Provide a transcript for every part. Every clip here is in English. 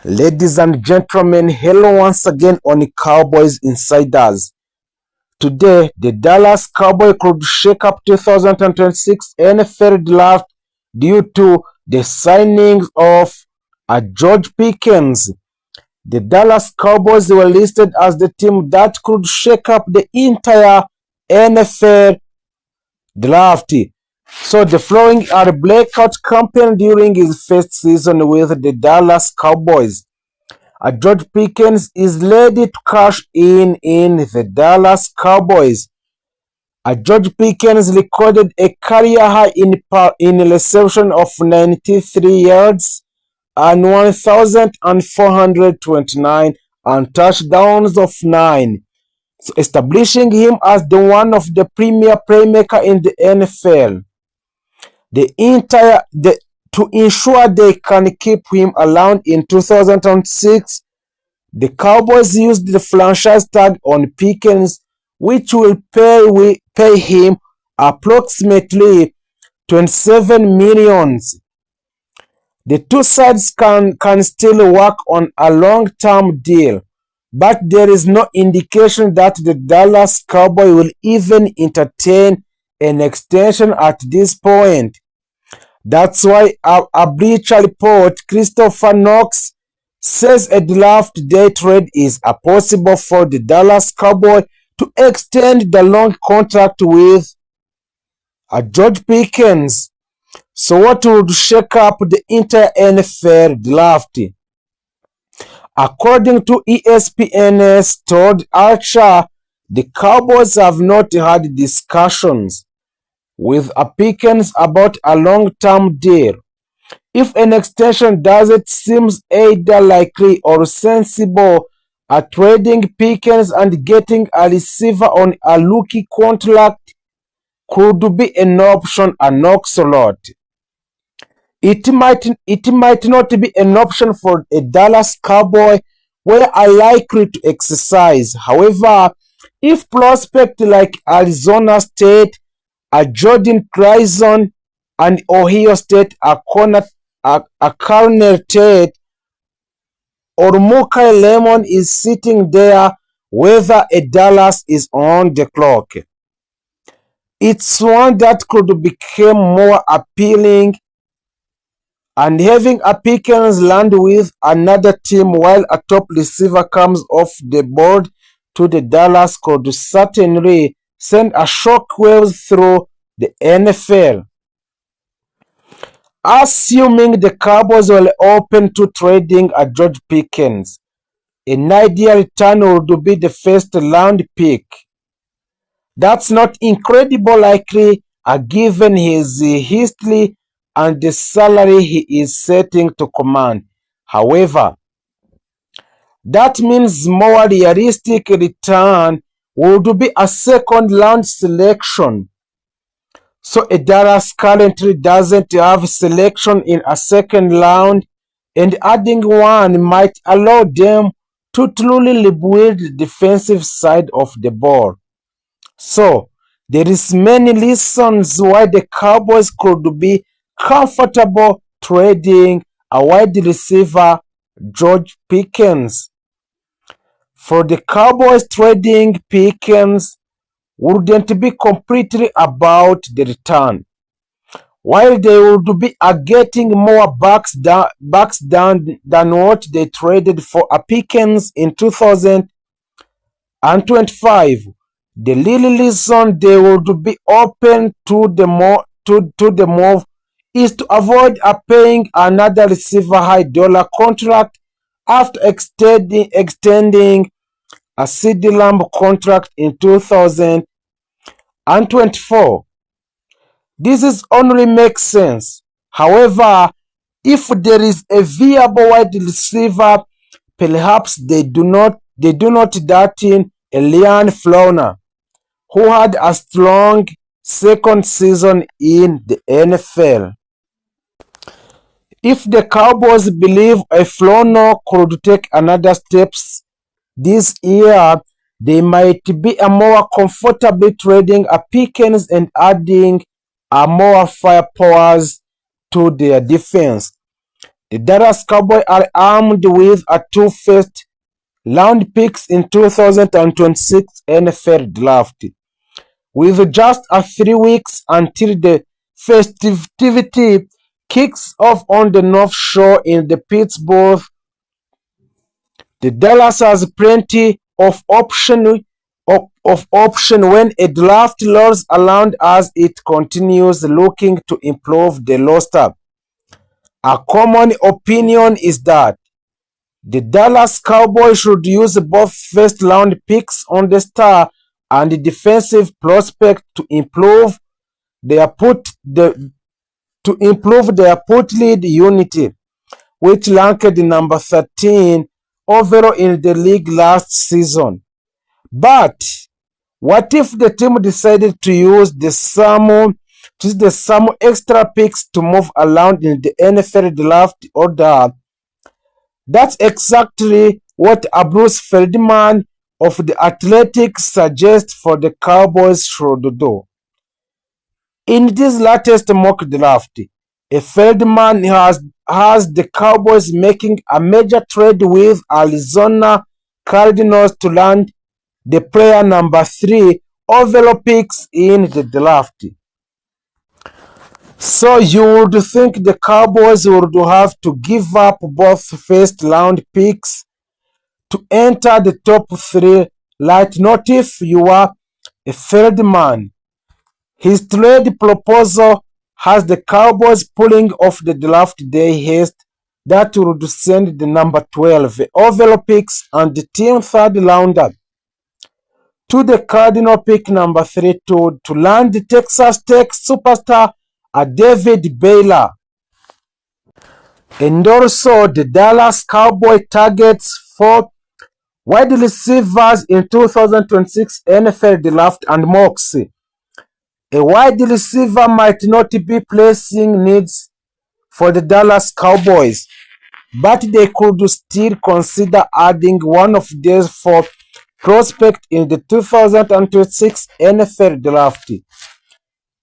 Ladies and gentlemen, hello once again on Cowboys Insiders. Today, the Dallas Cowboys could shake up 2026 NFL draft due to the signing of George Pickens. The Dallas Cowboys were listed as the team that could shake up the entire NFL draft. So the following are the breakout campaign during his first season with the Dallas Cowboys. George Pickens is ready to cash in the Dallas Cowboys. George Pickens recorded a career high in reception of 93 yards and 1,429 and touchdowns of 9, so establishing him as the one of the premier playmaker in the NFL. To ensure they can keep him around in 2006, the Cowboys used the franchise tag on Pickens, which will pay him approximately $27 million. The two sides can still work on a long-term deal, but there is no indication that the Dallas Cowboys will even entertain an extension at this point. That's why a Bleacher Report, Christopher Knox, says a draft day trade is possible for the Dallas Cowboys to extend the long contract with George Pickens. So what would shake up the entire NFL draft? According to ESPN's Todd Archer, the Cowboys have not had discussions with Pickens about a long-term deal. If an extension doesn't seem either likely or sensible, trading Pickens and getting a receiver on a rookie contract could be an option an oxalot. It might not be an option for a Dallas Cowboy where are likely to exercise. However, if prospects like Arizona State, Jordan Clayson, and Ohio State are Cornell Tate or Mukai Lemon is sitting there, whether a Dallas is on the clock, it's one that could become more appealing, and having a Pickens land with another team while a top receiver comes off the board to the Dallas could certainly send a shockwave through the NFL. Assuming the Cowboys were open to trading George Pickens, an ideal return would be the first round pick. That's not incredibly likely given his history and the salary he is setting to command. However, that means more realistic return would be a second round selection. So a Dallas currently doesn't have selection in a second round, and adding one might allow them to truly rebuild the defensive side of the ball. So there is many reasons why the Cowboys could be comfortable trading a wide receiver, George Pickens. For the Cowboys, trading Pickens wouldn't be completely about the return. While they would be getting more bucks than what they traded for Pickens in 2025, the real reason they would be open to the move is to avoid paying another receiver high dollar contract after extending a CeeDee Lamb contract in 2024. This only makes sense. However, if there is a viable wide receiver, perhaps they do not dart in Elian Flowner, who had a strong second season in the NFL. If the Cowboys believe Flowner could take another steps this year, they might be more comfortably trading Pickens and adding more firepower to their defense. The Dallas Cowboys are armed with a two first-round picks in 2026 NFL Draft. With just 3 weeks until the festivity kicks off on the North Shore in the Pittsburgh, the Dallas has plenty of option when a draft rolls around as it continues looking to improve the roster. A common opinion is that the Dallas Cowboys should use both first-round picks on the star and defensive prospect to improve their put lead unity, which ranked number 13 overall in the league last season. But what if the team decided to use some extra picks to move around in the NFL draft order? That's exactly what Bruce Feldman of The Athletic suggests for the Cowboys should do. In this latest mock draft, Feldman has the Cowboys making a major trade with Arizona Cardinals to land the player number 3 overall picks in the draft. So you would think the Cowboys would have to give up both first-round picks to enter the top 3, right? Not if you are a Feldman. His trade proposal has the Cowboys pulling off the draft day haste that would send the number 12 overall picks and the team third rounder to the Cardinal pick number 3 to land the Texas Tech superstar David Baylor. And also the Dallas Cowboys targets 4 wide receivers in 2026 NFL draft and mocks. A wide receiver might not be pressing needs for the Dallas Cowboys, but they could still consider adding one of these 4 prospects in the 2026 NFL draft.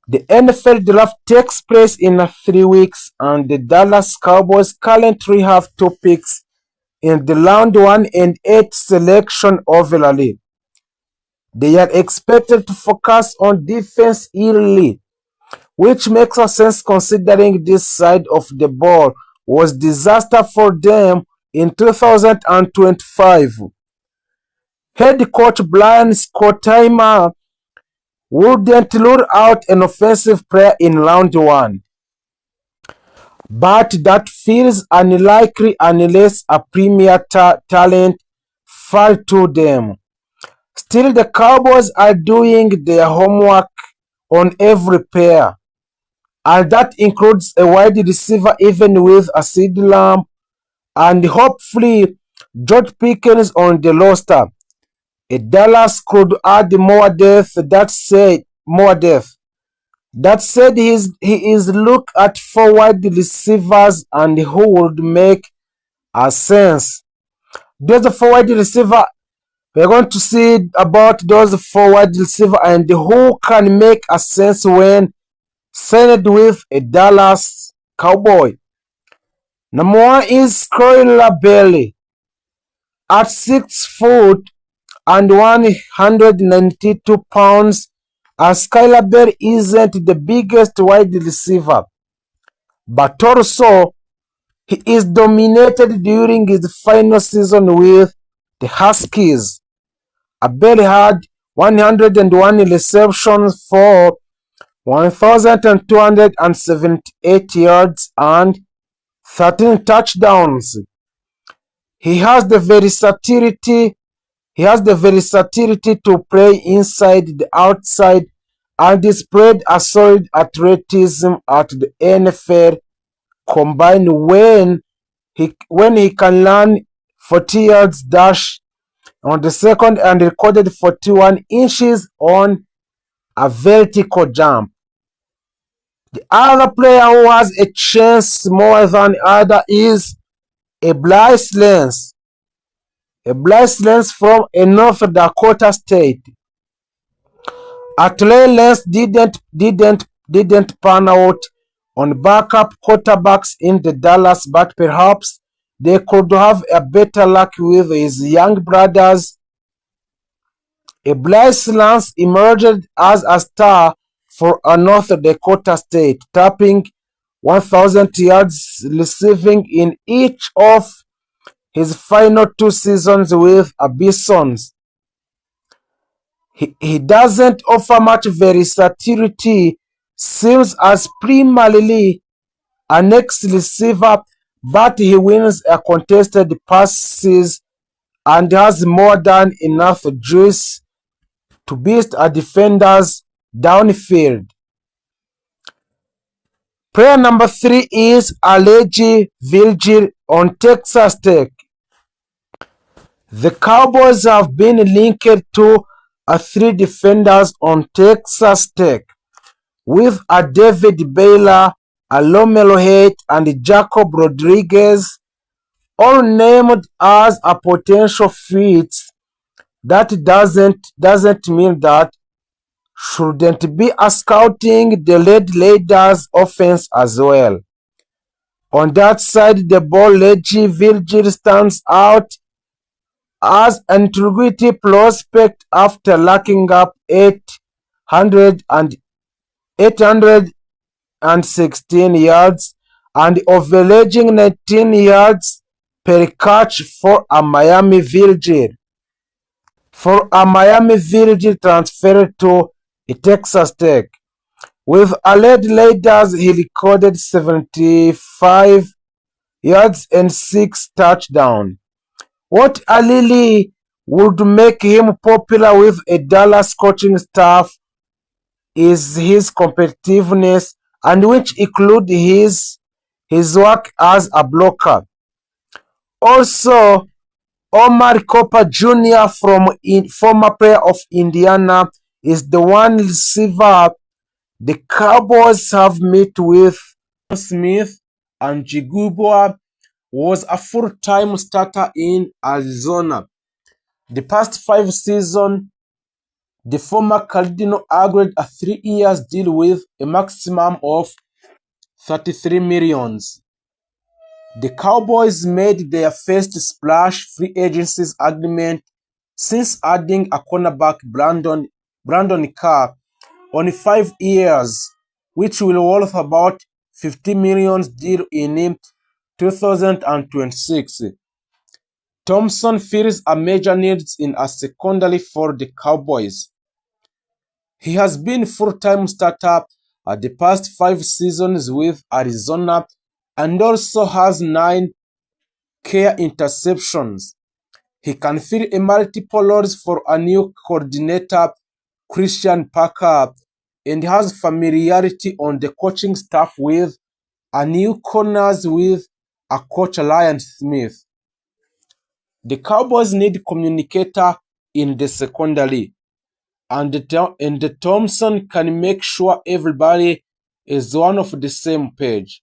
The NFL draft takes place in 3 weeks, and the Dallas Cowboys currently have 2 picks in the round 1 and 8 selection overall. They are expected to focus on defense early, which makes sense considering this side of the ball was disaster for them in 2025. Head coach Brian Schottenheimer wouldn't rule out an offensive player in round 1, but that feels unlikely unless a premier talent fall to them. Still, the Cowboys are doing their homework on every pair, and that includes a wide receiver even with a CeeDee Lamb and hopefully George Pickens on the roster. Dallas could add more depth. That said, he is look at 4 wide receivers and who would make a sense. Those 4 wide receiver, we're going to see about those 4 wide receiver and who can make a sense when signed with a Dallas Cowboy. Number 1 is Skylar Bailey. At 6 foot and 192 pounds, Skylar Bailey isn't the biggest wide receiver, but also he is dominated during his final season with the Huskies. Bailey had 101 receptions for 1,278 yards and 13 touchdowns. He has the versatility to play inside the outside and displayed a solid athleticism at the NFL combined when he can run 40 yards dash on the second and recorded 41 inches on a vertical jump. The other player who has a chance more than other is a Bryce Lance. From a North Dakota state. Trey Lance didn't pan out on backup quarterbacks in the Dallas, but perhaps they could have a better luck with his young brothers. Bryce Lance emerged as a star for a North Dakota State, tapping 1,000 yards receiving in each of his final 2 seasons with the Bisons. He doesn't offer much versatility, seems as primarily an ex-receiver, but he wins a contested passes and has more than enough juice to beat a defenders downfield. Player number 3 is Alegi Virgil on Texas Tech. The Cowboys have been linked to 3 defenders on Texas Tech, with a David Baylor, a Lomelo Haight, and Jacob Rodriguez, all named as a potential fits. That doesn't mean that shouldn't be a scouting the Red Raiders offense as well. On that side, the ball, Leggy Virgil stands out as an integrity prospect after locking up 816 yards and averaging 19 yards per catch for a Miami Virgil. Transferred to Texas Tech. With Red Raiders, he recorded 75 yards and 6 touchdowns. What really would make him popular with a Dallas coaching staff is his competitiveness, and which include his work as a blocker. Also, Omar Cooper Jr., former player of Indiana, is the one receiver the Cowboys have met with. Smith and Jigubwa was a full-time starter in Arizona. The past 5 seasons, the former Cardinal agreed a 3-year deal with a maximum of $33 million. The Cowboys made their first splash free agency agreement since adding a cornerback Brandon Carr on 5 years, which will worth about $50 million deal in 2026. Thompson feels a major need in a secondary for the Cowboys. He has been full-time starter at the past 5 seasons with Arizona and also has 9 career interceptions. He can fill a multiple roles for a new coordinator, Christian Parker, and has familiarity on the coaching staff with a new corners with a coach Ryan Smith. The Cowboys need communicator in the secondary, and Thompson can make sure everybody is on the same page.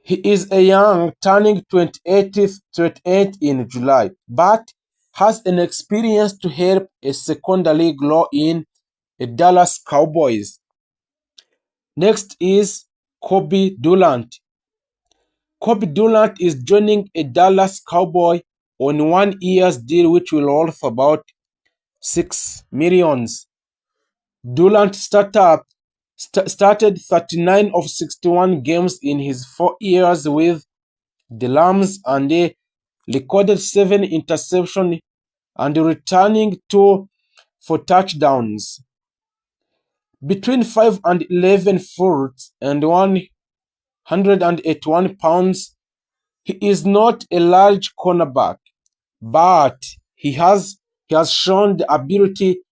He is a young, turning 28 in July, but has an experience to help a secondary grow in a Dallas Cowboys. Next is Kobe Durant. Kobe Durant is joining a Dallas Cowboy on 1 year's deal which will worth about $6 million. Durant started 39 of 61 games in his 4 years with the Rams and they recorded 7 interceptions and returning 2 for touchdowns. Between 5 and 11 foot and 181 pounds, he is not a large cornerback, but he has shown the ability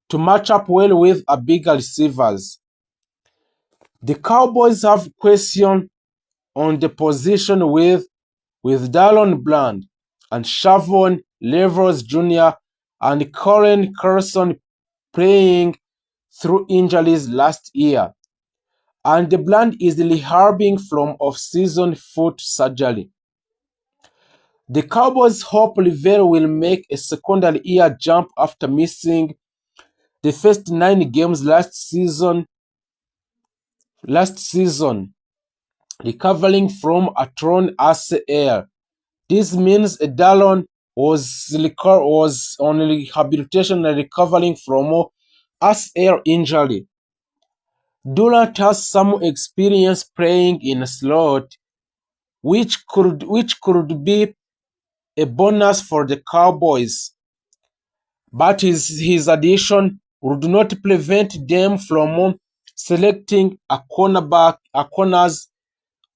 to match up well with a bigger receivers. The Cowboys have questions on the position with Dallon Bland and Shavon Levers Jr. and Corin Carson playing through injuries last year, and the Bland is rehabbing from off-season foot surgery. The Cowboys hope Rivera will make a secondary year jump after missing the first 9 games last season last season, recovering from a torn ACL. This means Dallon was on rehabilitation and recovering from ACL injury. Durant has some experience playing in a slot, which could be a bonus for the Cowboys, but his addition would not prevent them from selecting a corners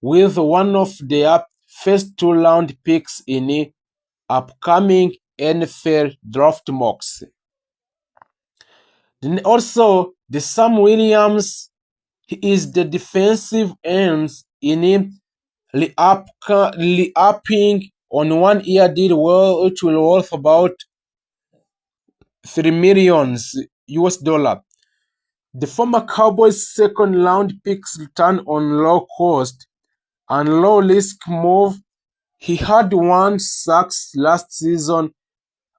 with one of their first two-round picks in upcoming NFL draft mocks. Then also, the Sam Williams, he is the defensive end in re-upping on 1 year deal, which will worth about $3 million US. The former Cowboys second round picks return on low cost and low risk move. He had 1 sack last season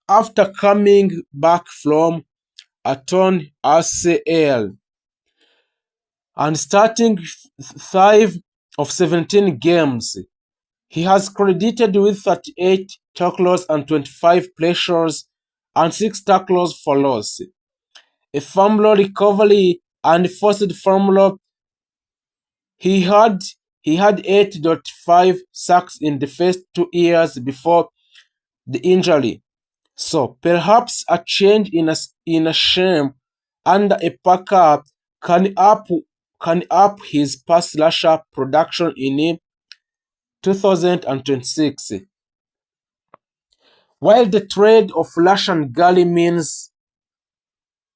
after coming back from a torn ACL and starting 5 of 17 games. He has credited with 38 tackles and 25 pressures and 6 tackles for loss, a fumble recovery and forced fumble. He had 8.5 sacks in the first 2 years before the injury. So perhaps a change in a scheme under a Packer can up his pass rusher production in 2026. While the trade of Lashan Gally means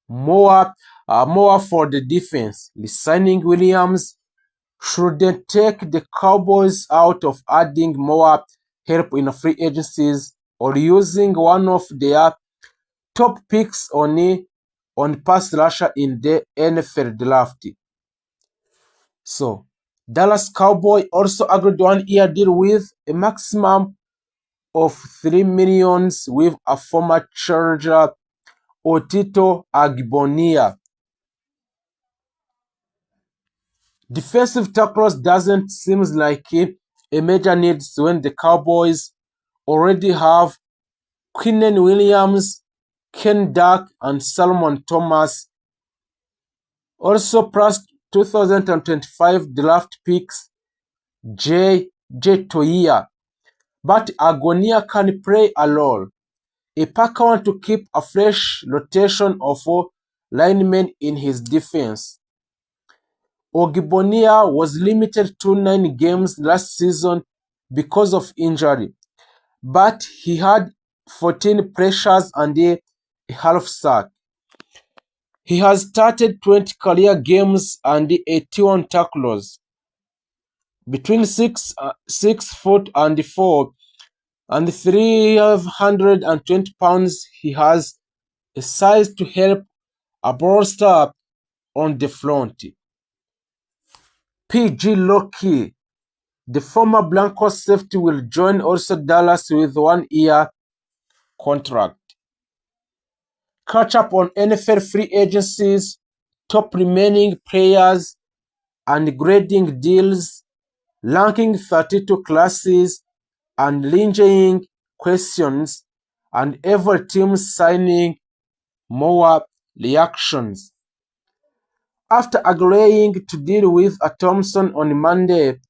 more for the defense, signing Williams shouldn't take the Cowboys out of adding more help in free agencies or using one of their top picks on pass rusher in the NFL draft. So, Dallas Cowboy also agreed 1 year deal with a maximum of $3 million with a former Charger, Otito Agbonia. Defensive tackles doesn't seem like a major need when the Cowboys already have Quinnen Williams, Ken Duck, and Solomon Thomas. Also plus 2025 draft picks J. Toia. But Agonia can play a role. A Packer wants to keep a fresh rotation of linemen in his defense. Ogbonia was limited to 9 games last season because of injury, but he had 14 pressures and a half sack. He has started 20 career games and 81 tackles. Between 6 foot and 4 and 320 pounds, he has a size to help a bolster on the front. PG Loki, the former Broncos safety, will join also Dallas with 1 year contract. Catch up on NFL free agencies, top remaining players, and grading deals, ranking 32 classes, and lingering questions, and every team signing more reactions. After agreeing to deal with a Thompson on Monday,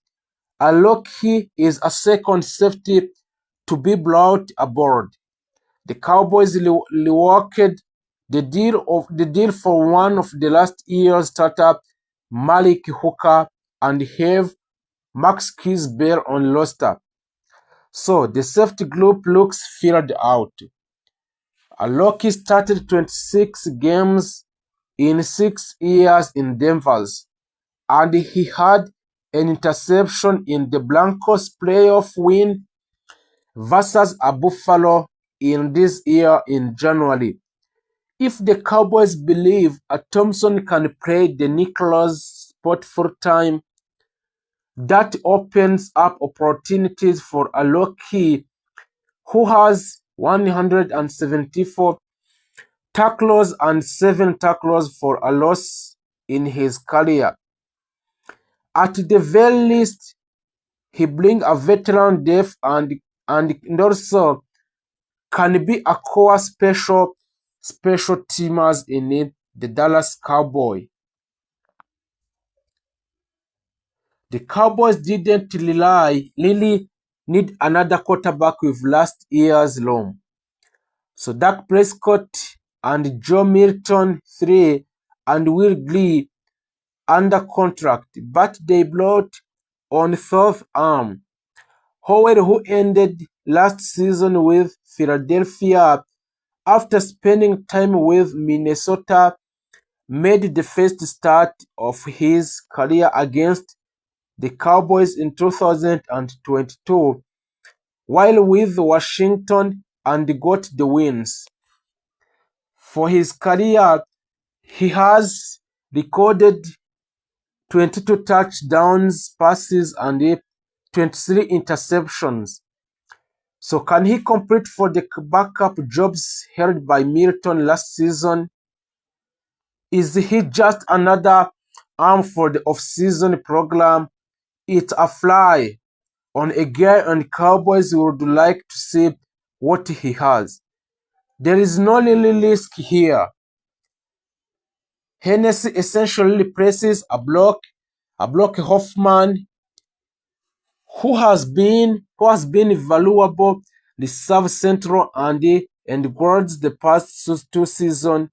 Aloki is a second safety to be brought aboard. The Cowboys reworked the deal for one of the last year's startup, Malik Hooker, and have Max Kisbell on roster. So the safety group looks filled out. Aloki started 26 games in 6 years in Denver, and he had an interception in the Broncos playoff win versus a Buffalo in this year in January. If the Cowboys believe a Thompson can play the nickel spot full-time, that opens up opportunities for a Aloki, who has 174 tackles and 7 tackles for a loss in his career. At the very least, he brings a veteran depth and also can be a core special teamers in the Dallas Cowboys. The Cowboys didn't really need another quarterback with last year's loan. So Dak Prescott and Joe Milton III and Will Glee under contract, but they brought on fourth arm Howell, who ended last season with Philadelphia after spending time with Minnesota, made the first start of his career against the Cowboys in 2022, while with Washington and got the wins. For his career, he has recorded 22 touchdowns passes and 23 interceptions. So can he compete for the backup jobs held by Milton last season? Is he just another arm for the off-season program? It's a fly on a guy, and Cowboys would like to see what he has. There is no really risk here. Hennessy essentially replaces a block Hoffman, who has been valuable reserve central and guards the past two seasons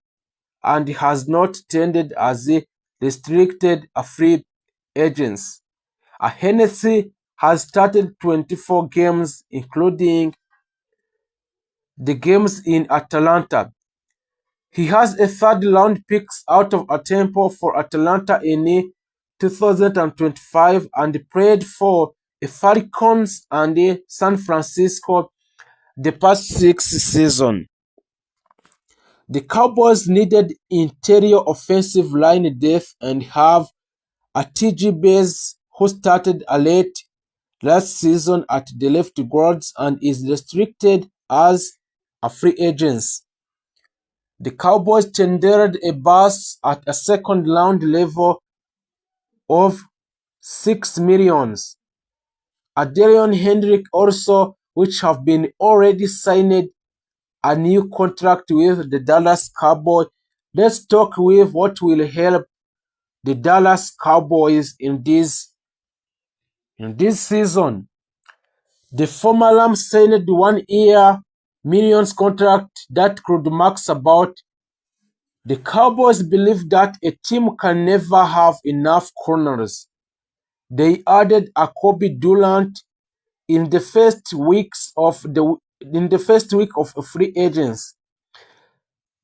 and has not tended as a restricted free agents. Hennessy has started 24 games, including the games in Atlanta. He has a third-round pick out of Temple for Atlanta in 2025 and played for the Falcons and San Francisco the past 6 seasons. The Cowboys needed interior offensive line depth and have a TG Bass who started late last season at the left guards and is restricted as a free agent. The Cowboys tendered a bus at a second-round level of $6 million. Adrian Hendrick also, which have been already signed a new contract with the Dallas Cowboys. Let's talk with what will help the Dallas Cowboys in this season. The former Rams signed 1 year millions contract that could max about. The Cowboys believe that a team can never have enough corners. They added a Kobe Durant in the first week of free agents.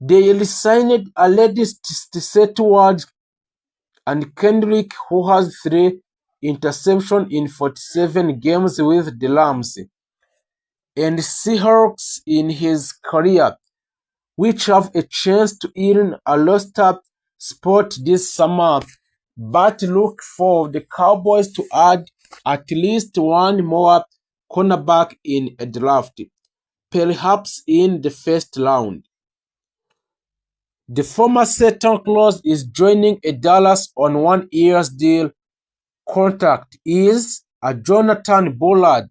They re-signed a lady Stewart and Kendrick, who has 3 interceptions in 47 games with the Rams and Seahawks in his career, which have a chance to earn a roster spot this summer. But look for the Cowboys to add at least one more cornerback in a draft, perhaps in the first round. The former Santa Claus is joining a Dallas on 1 year's deal. Contract is a Jonathan Bullard.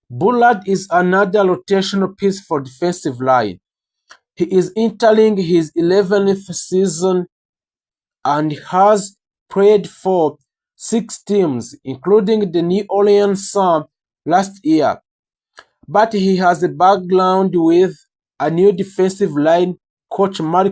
Bullard is another rotational piece for defensive line. He is entering his 11th season and has played for 6 teams, including the New Orleans Saints last year. But he has a background with a new defensive line coach, Mark